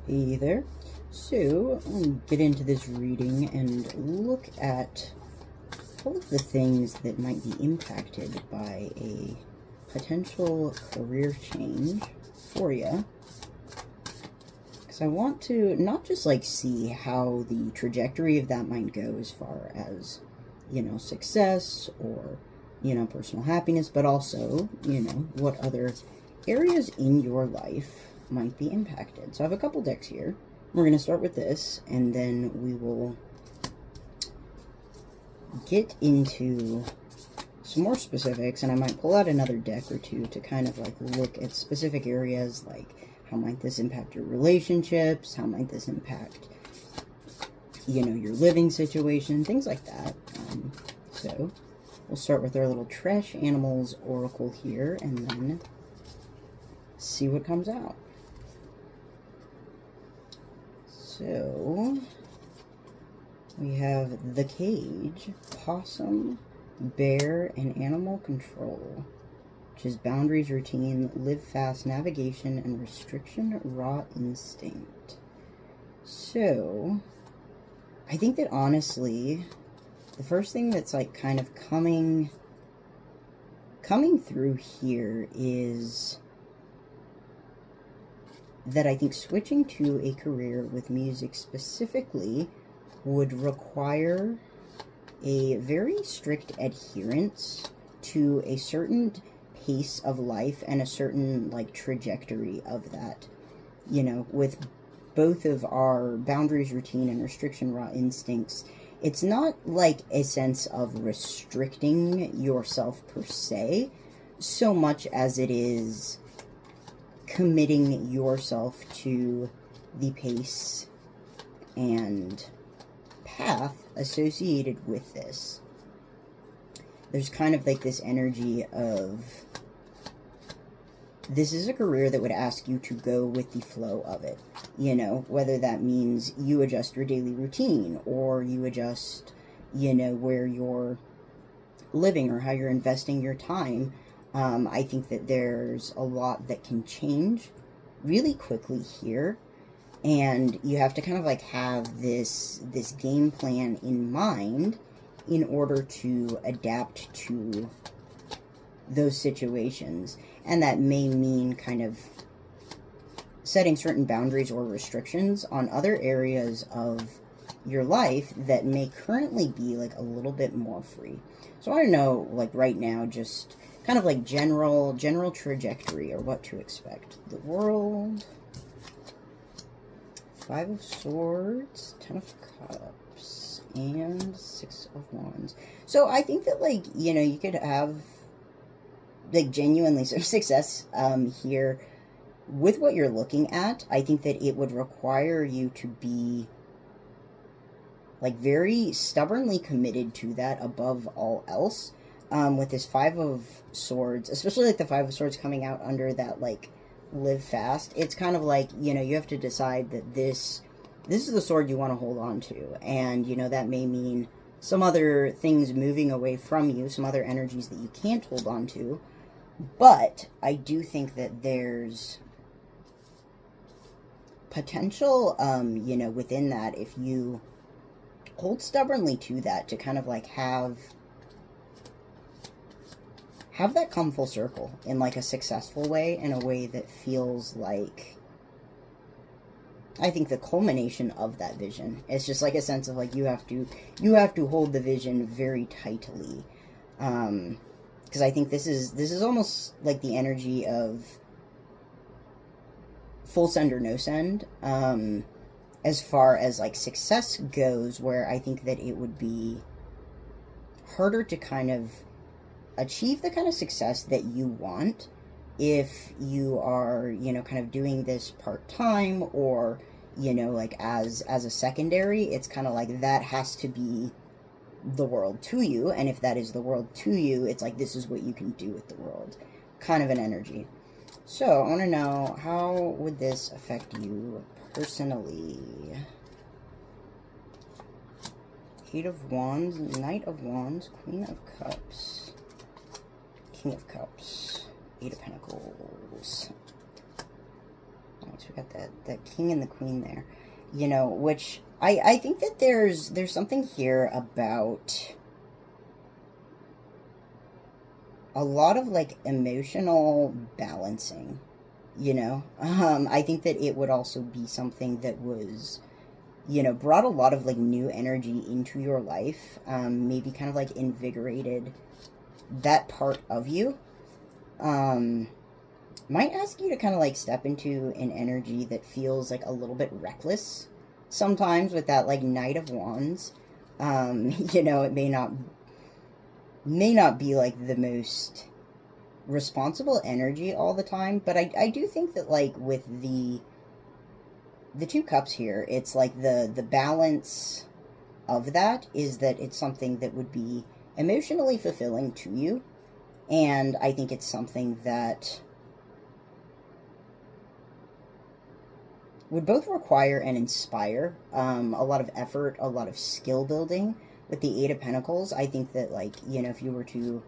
Hey there. So, I'll get into this reading and look at all of the things that might be impacted by a potential career change for you. Because I want to not just see how the trajectory of that might go as far as, success or, personal happiness, but also, what other areas in your life might be impacted. So I have a couple decks here. We're going to start with this, and then we will get into some more specifics, and I might pull out another deck or two to kind of look at specific areas, like how might this impact your relationships, how might this impact, your living situation, things like that. So we'll start with our little Trash Animals Oracle here, and then see what comes out. So, we have the Cage, Possum, Bear, and Animal Control, which is Boundaries, Routine, Live Fast, Navigation, and Restriction, Raw Instinct. So, I think that honestly, the first thing that's kind of coming through here is that I think switching to a career with music specifically would require a very strict adherence to a certain pace of life and a certain trajectory of that. With both of our boundaries, routine, and restriction, raw instincts, it's not a sense of restricting yourself per se, so much as it is committing yourself to the pace and path associated with this. There's kind of this energy of, this is a career that would ask you to go with the flow of it, whether that means you adjust your daily routine, or you adjust, where you're living or how you're investing your time. I think that there's a lot that can change really quickly here, and you have to kind of have this game plan in mind in order to adapt to those situations. And that may mean kind of setting certain boundaries or restrictions on other areas of your life that may currently be a little bit more free. So I want to know right now, just kind of general trajectory, or what to expect. The World, Five of Swords, Ten of Cups, and Six of Wands. So I think that you could have genuinely some success here with what you're looking at. I think that it would require you to be very stubbornly committed to that above all else. With this Five of Swords, especially the Five of Swords coming out under that live fast, it's kind of you have to decide that this is the sword you want to hold on to, and that may mean some other things moving away from you, some other energies that you can't hold on to. But I do think that there's potential, within that, if you hold stubbornly to that, to kind of have that come full circle in a successful way, in a way that feels I think the culmination of that vision. It's just a sense of you have to hold the vision very tightly, because I think this is almost the energy of full send or no send, as far as success goes, where I think that it would be harder to kind of achieve the kind of success that you want if you are, kind of doing this part-time, or, as a secondary. It's kind of that has to be the world to you, and if that is the world to you, it's this is what you can do with the world, kind of an energy. So I want to know, how would this affect you personally? Eight of Wands, Knight of Wands, Queen of Cups, King of Cups, Eight of Pentacles. Nice. We got that king and the queen there. You know, which I think that there's something here about a lot of like emotional balancing, you know. I think that it would also be something that was, you know, brought a lot of like new energy into your life, maybe kind of like invigorated that part of you. Might ask you to kind of like step into an energy that feels like a little bit reckless sometimes with that like Knight of Wands. You know, it may not be like the most responsible energy all the time, but I do think that like with the Two Cups here, it's like the balance of that is that it's something that would be emotionally fulfilling to you, and I think it's something that would both require and inspire a lot of effort, a lot of skill building. With the Eight of Pentacles, I think that, like, you know, if you were to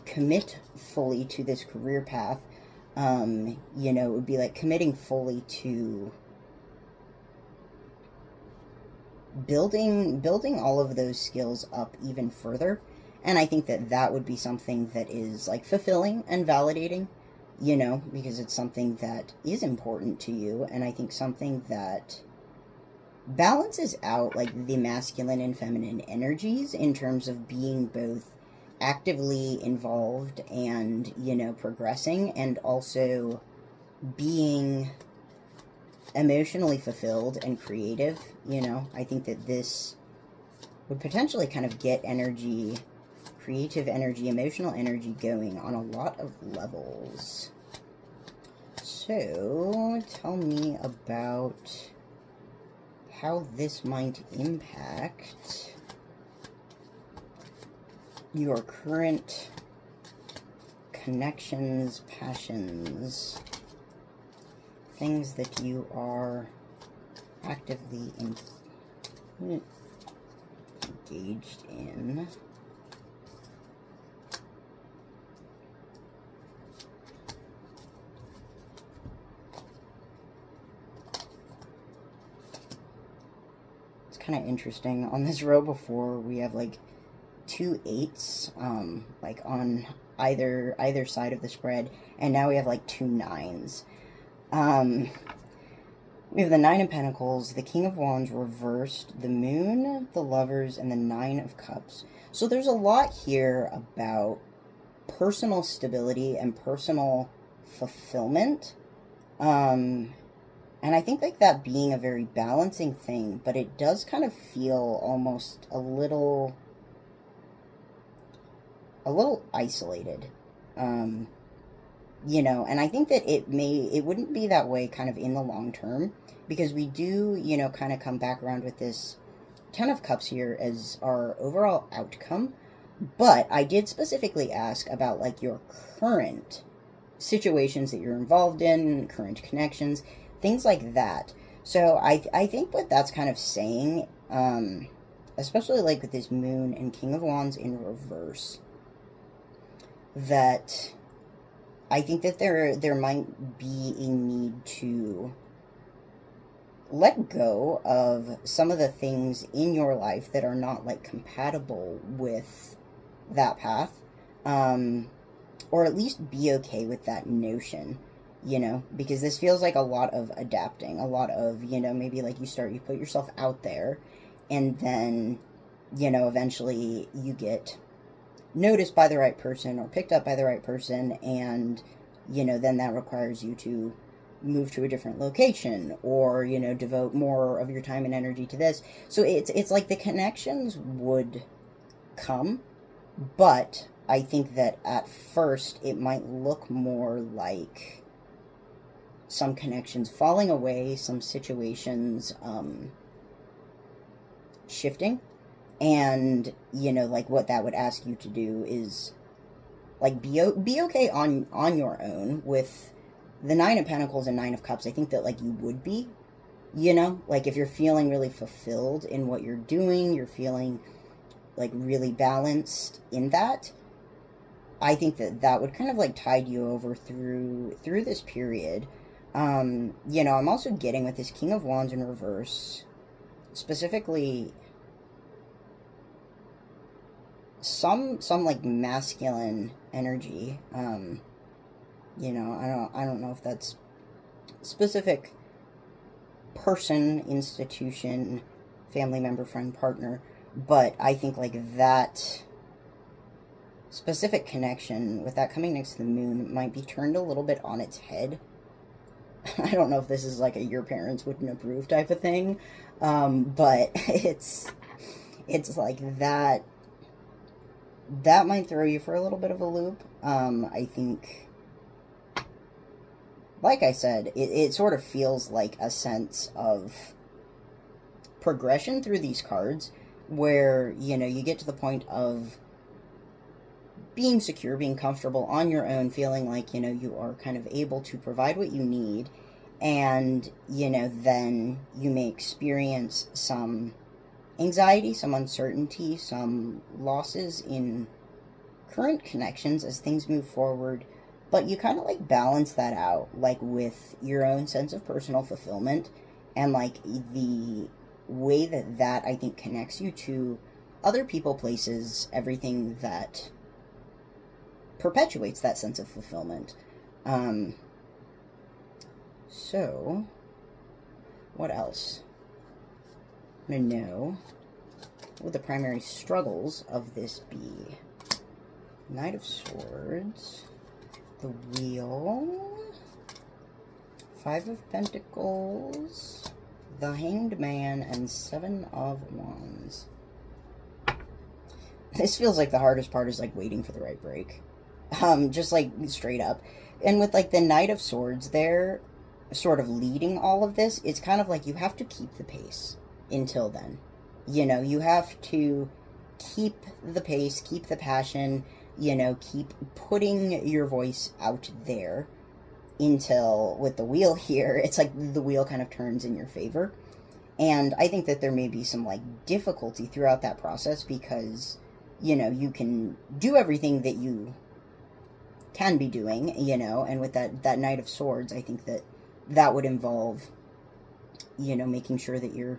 commit fully to this career path, you know, it would be like committing fully to building all of those skills up even further. And I think that that would be something that is like fulfilling and validating, you know, because it's something that is important to you, and I think something that balances out like the masculine and feminine energies in terms of being both actively involved and, you know, progressing, and also being emotionally fulfilled and creative. You know, I think that this would potentially kind of get energy, creative energy, emotional energy going on a lot of levels. So tell me about how this might impact your current connections, passions, things that you are actively engaged in. Kind of interesting. On this row before, we have like 2 8s, like on either side of the spread, and now we have like 2 9s. We have the Nine of Pentacles, the King of Wands reversed, the Moon, the Lovers, and the Nine of Cups. So there's a lot here about personal stability and personal fulfillment. And I think like that being a very balancing thing, but it does kind of feel almost a little isolated, you know, and I think that it wouldn't be that way kind of in the long term, because we do, you know, kind of come back around with this Ten of Cups here as our overall outcome. But I did specifically ask about like your current situations that you're involved in, current connections, things like that. So I think what that's kind of saying, especially like with this Moon and King of Wands in reverse, that I think that there might be a need to let go of some of the things in your life that are not like compatible with that path, or at least be okay with that notion. You know, because this feels like a lot of adapting, a lot of, you know, maybe like you put yourself out there, and then, you know, eventually you get noticed by the right person or picked up by the right person, and, you know, then that requires you to move to a different location, or, you know, devote more of your time and energy to this. So it's like the connections would come, but I think that at first it might look more like some connections falling away, some situations shifting, and, you know, like what that would ask you to do is like be okay on your own with the Nine of Pentacles and Nine of Cups. I think that like you would be, you know, like if you're feeling really fulfilled in what you're doing, you're feeling like really balanced in that, I think that that would kind of like tide you over through this period. You know, I'm also getting with this King of Wands in reverse, specifically some like masculine energy. You know, I don't know if that's specific person, institution, family member, friend, partner, but I think like that specific connection with that coming next to the moon might be turned a little bit on its head. I don't know if this is like a your parents wouldn't approve type of thing, but it's like that might throw you for a little bit of a loop. I think, like I said, it sort of feels like a sense of progression through these cards where, you know, you get to the point of being secure, being comfortable on your own, feeling like, you know, you are kind of able to provide what you need, and, you know, then you may experience some anxiety, some uncertainty, some losses in current connections as things move forward, but you kind of like balance that out, like with your own sense of personal fulfillment and like the way that I think connects you to other people, places, everything that perpetuates that sense of fulfillment. So, what else? I want to know, what would the primary struggles of this be? Knight of Swords, the Wheel, Five of Pentacles, the Hanged Man, and Seven of Wands. This feels like the hardest part is like waiting for the right break. Just like straight up. And with like the Knight of Swords there sort of leading all of this, it's kind of like you have to keep the pace until then. You know, you have to keep the pace, keep the passion, you know, keep putting your voice out there until, with the Wheel here, it's like the wheel kind of turns in your favor. And I think that there may be some like difficulty throughout that process because, you know, you can do everything that you can be doing, you know, and with that Knight of Swords, I think that would involve, you know, making sure that you're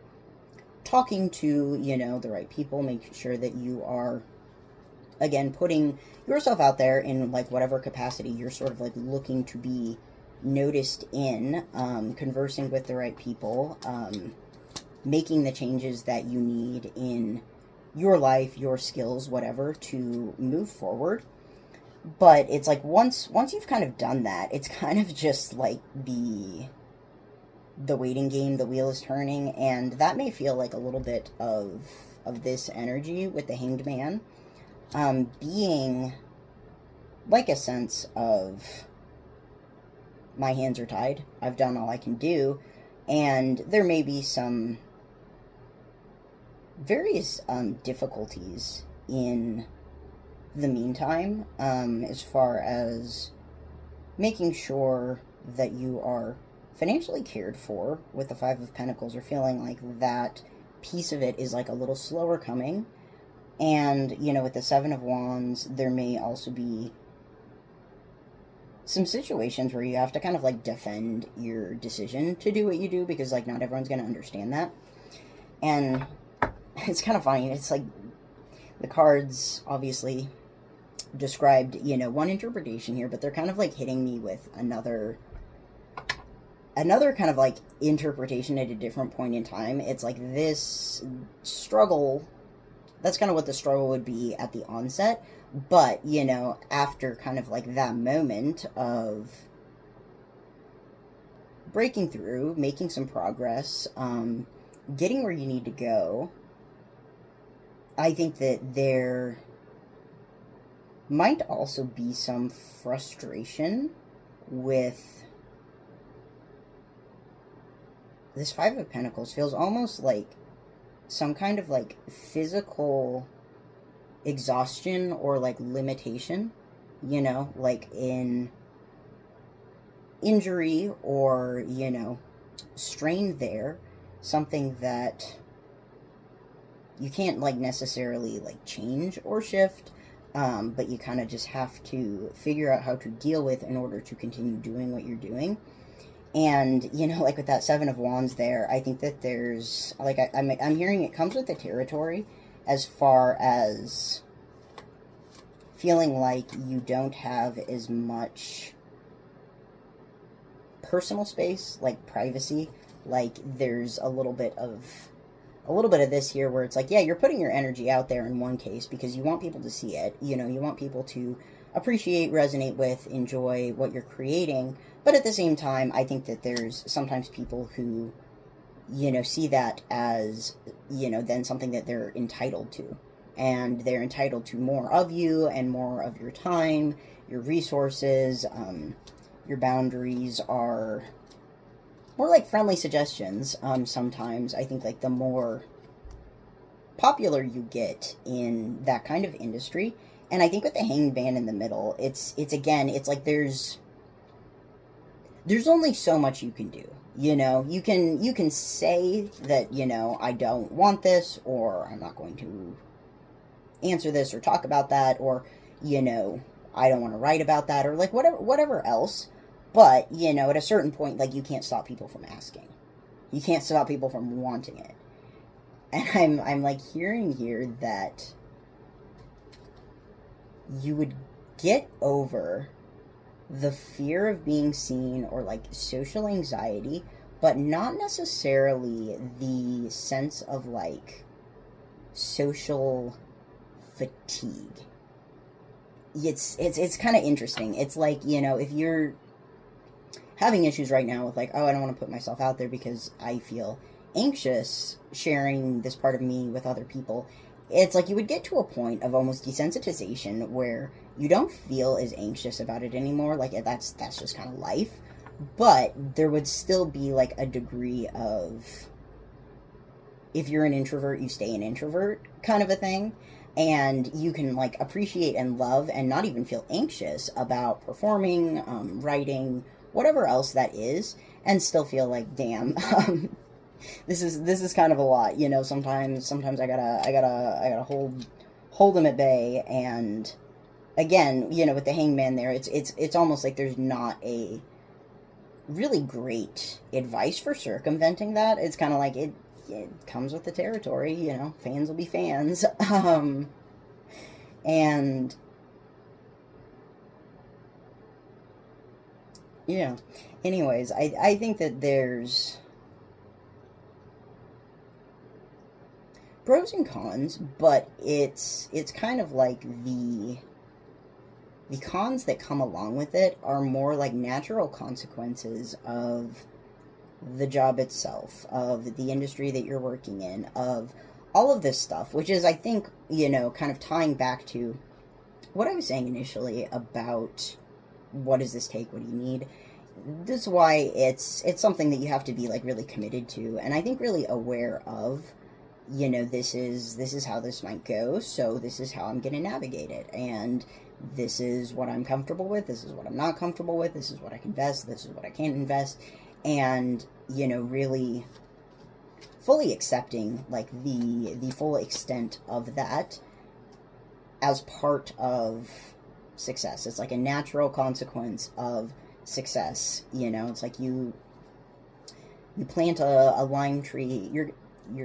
talking to, you know, the right people, making sure that you are, again, putting yourself out there in like whatever capacity you're sort of like looking to be noticed in, conversing with the right people, making the changes that you need in your life, your skills, whatever, to move forward. But it's like once you've kind of done that, it's kind of just like the waiting game, the wheel is turning, and that may feel like a little bit of this energy with the Hanged Man, being like a sense of my hands are tied, I've done all I can do, and there may be some various difficulties in the meantime, as far as making sure that you are financially cared for with the Five of Pentacles, or feeling like that piece of it is like a little slower coming. And, you know, with the Seven of Wands, there may also be some situations where you have to kind of like defend your decision to do what you do, because like not everyone's going to understand that. And it's kind of funny, it's like the cards obviously described, you know, one interpretation here, but they're kind of like hitting me with another kind of like interpretation at a different point in time. It's like this struggle, that's kind of what the struggle would be at the onset, but, you know, after kind of like that moment of breaking through, making some progress, getting where you need to go, I think that there might also be some frustration with this Five of Pentacles. Feels almost like some kind of like physical exhaustion or like limitation, you know, like in injury or, you know, strain there, something that you can't like necessarily like change or shift, but you kind of just have to figure out how to deal with in order to continue doing what you're doing. And, you know, like with that Seven of Wands there, I think that there's, like, I'm hearing it comes with the territory as far as feeling like you don't have as much personal space, like privacy. Like, there's a little bit of this here where it's like, yeah, you're putting your energy out there in one case because you want people to see it. You know, you want people to appreciate, resonate with, enjoy what you're creating. But at the same time, I think that there's sometimes people who, you know, see that as, you know, then something that they're entitled to. And they're entitled to more of you and more of your time, your resources. Your boundaries are more like friendly suggestions. Sometimes I think like the more popular you get in that kind of industry, and I think with the Hanged Man in the middle, it's again, it's like there's only so much you can do. You know, you can say that, you know, I don't want this, or I'm not going to answer this or talk about that, or, you know, I don't want to write about that, or like whatever else. But, you know, at a certain point, like, you can't stop people from asking. You can't stop people from wanting it. And I'm like hearing here that you would get over the fear of being seen or like social anxiety, but not necessarily the sense of like social fatigue. It's kind of interesting. It's like, you know, if you're having issues right now with like, oh, I don't want to put myself out there because I feel anxious sharing this part of me with other people, it's like you would get to a point of almost desensitization where you don't feel as anxious about it anymore. Like, that's just kind of life. But there would still be like a degree of, if you're an introvert, you stay an introvert kind of a thing. And you can like appreciate and love and not even feel anxious about performing, writing, whatever else that is, and still feel like, damn, this is kind of a lot, you know. Sometimes I gotta hold them at bay. And again, you know, with the Hangman there, it's almost like there's not a really great advice for circumventing that. It's kind of like it comes with the territory, you know. Fans will be fans, and yeah. Anyways, I think that there's pros and cons, but it's kind of like the cons that come along with it are more like natural consequences of the job itself, of the industry that you're working in, of all of this stuff, which is, I think, you know, kind of tying back to what I was saying initially about what does this take, what do you need. This is why it's something that you have to be like really committed to, and I think really aware of, you know, this is how this might go, so this is how I'm going to navigate it, and this is what I'm comfortable with, this is what I'm not comfortable with, this is what I can invest, this is what I can't invest, and, you know, really fully accepting like the full extent of that as part of success. It's like a natural consequence of success, you know. It's like you plant a lime tree, you're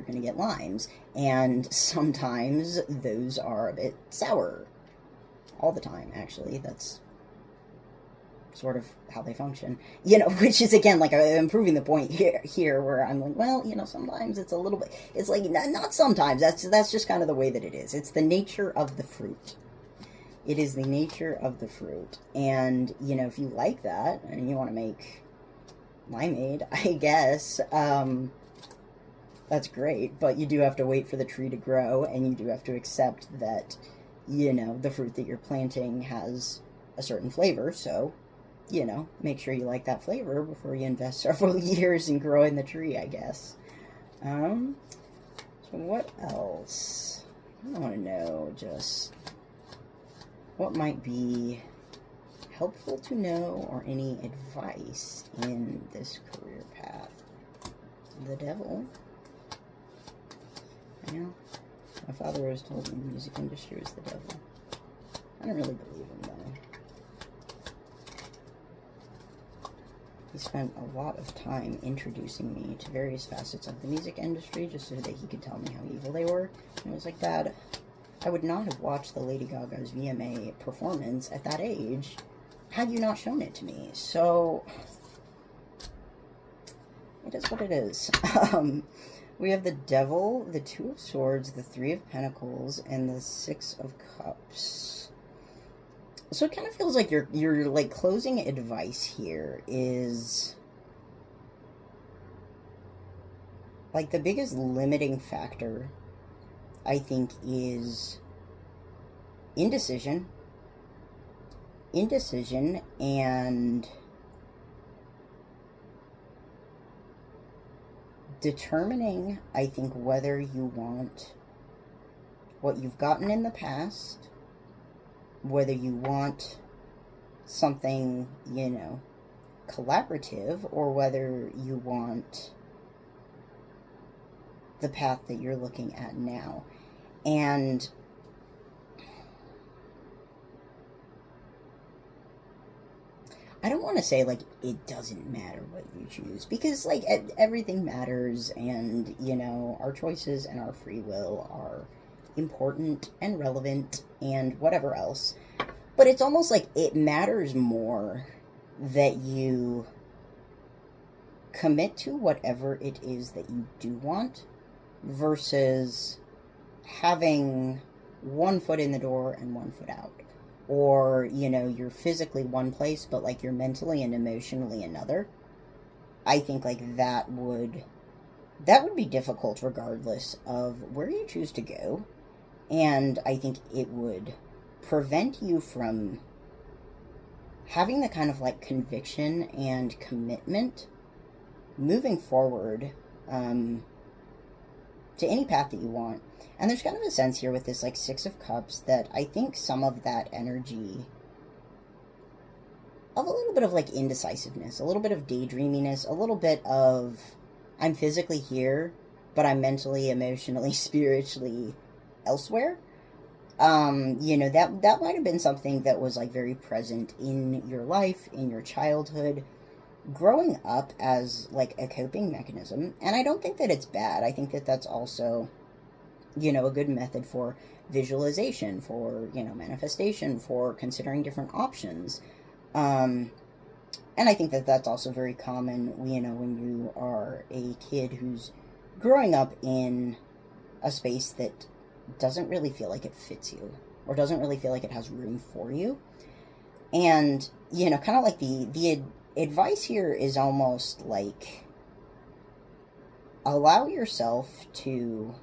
going to get limes, and sometimes those are a bit sour. All the time, actually. That's sort of how they function, you know, which is, again, like, I'm proving the point here where I'm like, well, you know, sometimes it's a little bit, it's like, not sometimes, that's just kind of the way that it is. It's the nature of the fruit. It is the nature of the fruit. And, you know, if you like that, and you want to make limeade, I guess, that's great, but you do have to wait for the tree to grow, and you do have to accept that, you know, the fruit that you're planting has a certain flavor, so, you know, make sure you like that flavor before you invest several years in growing the tree, I guess. So what else? I want to know just what might be helpful to know, or any advice in this career path. The devil. I know. My father always told me the music industry was the devil. I don't really believe him, though. He spent a lot of time introducing me to various facets of the music industry just so that he could tell me how evil they were. And I was like, Dad, I would not have watched the Lady Gaga's VMA performance at that age had you not shown it to me. So, it is what it is. We have the Devil, the Two of Swords, the Three of Pentacles, and the Six of Cups. So it kind of feels like your like closing advice here is like the biggest limiting factor, I think, is indecision and determining, I think, whether you want what you've gotten in the past, whether you want something, you know, collaborative, or whether you want the path that you're looking at now. And I don't want to say, like, it doesn't matter what you choose, because, like, everything matters, and, you know, our choices and our free will are important and relevant and whatever else. But it's almost like it matters more that you commit to whatever it is that you do want versus having one foot in the door and one foot out. Or, you know, you're physically one place, but, like, you're mentally and emotionally another. I think, like, that would be difficult regardless of where you choose to go. And I think it would prevent you from having the kind of, like, conviction and commitment moving forward to any path that you want. And there's kind of a sense here with this, like, Six of Cups that I think some of that energy of a little bit of, like, indecisiveness, a little bit of daydreaminess, a little bit of I'm physically here, but I'm mentally, emotionally, spiritually elsewhere. You know, that might have been something that was, like, very present in your life, in your childhood, growing up as, like, a coping mechanism. And I don't think that it's bad. I think that that's also, you know, a good method for visualization, for, you know, manifestation, for considering different options. And I think that that's also very common, you know, when you are a kid who's growing up in a space that doesn't really feel like it fits you, or doesn't really feel like it has room for you. And, you know, kind of like the advice here is almost like allow yourself to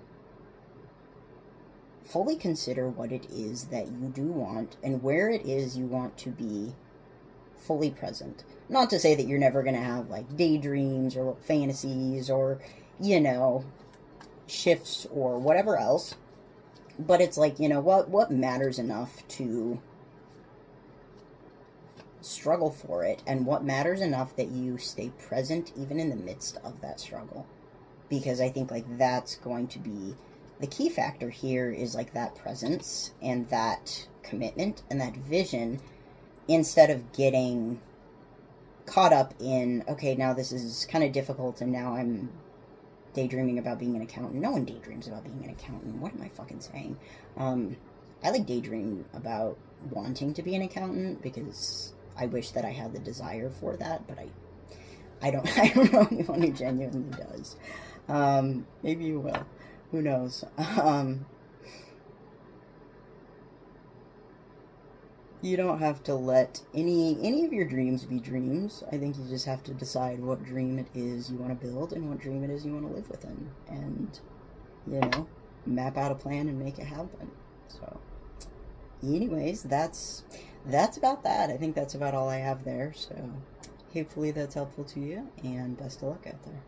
fully consider what it is that you do want and where it is you want to be fully present. Not to say that you're never going to have, like, daydreams or fantasies or, you know, shifts or whatever else. But it's like, you know, what matters enough to struggle for it, and what matters enough that you stay present even in the midst of that struggle. Because I think, like, that's going to be the key factor here, is, like, that presence and that commitment and that vision, instead of getting caught up in, okay, now this is kind of difficult and now I'm daydreaming about being an accountant. No one daydreams about being an accountant. What am I fucking saying? I, like, daydream about wanting to be an accountant because I wish that I had the desire for that, but I don't know anyone who genuinely does. Maybe you will. Who knows? You don't have to let any of your dreams be dreams. I think you just have to decide what dream it is you want to build and what dream it is you want to live within. And, you know, map out a plan and make it happen. So, anyways, that's about that. I think that's about all I have there. So, hopefully that's helpful to you, and best of luck out there.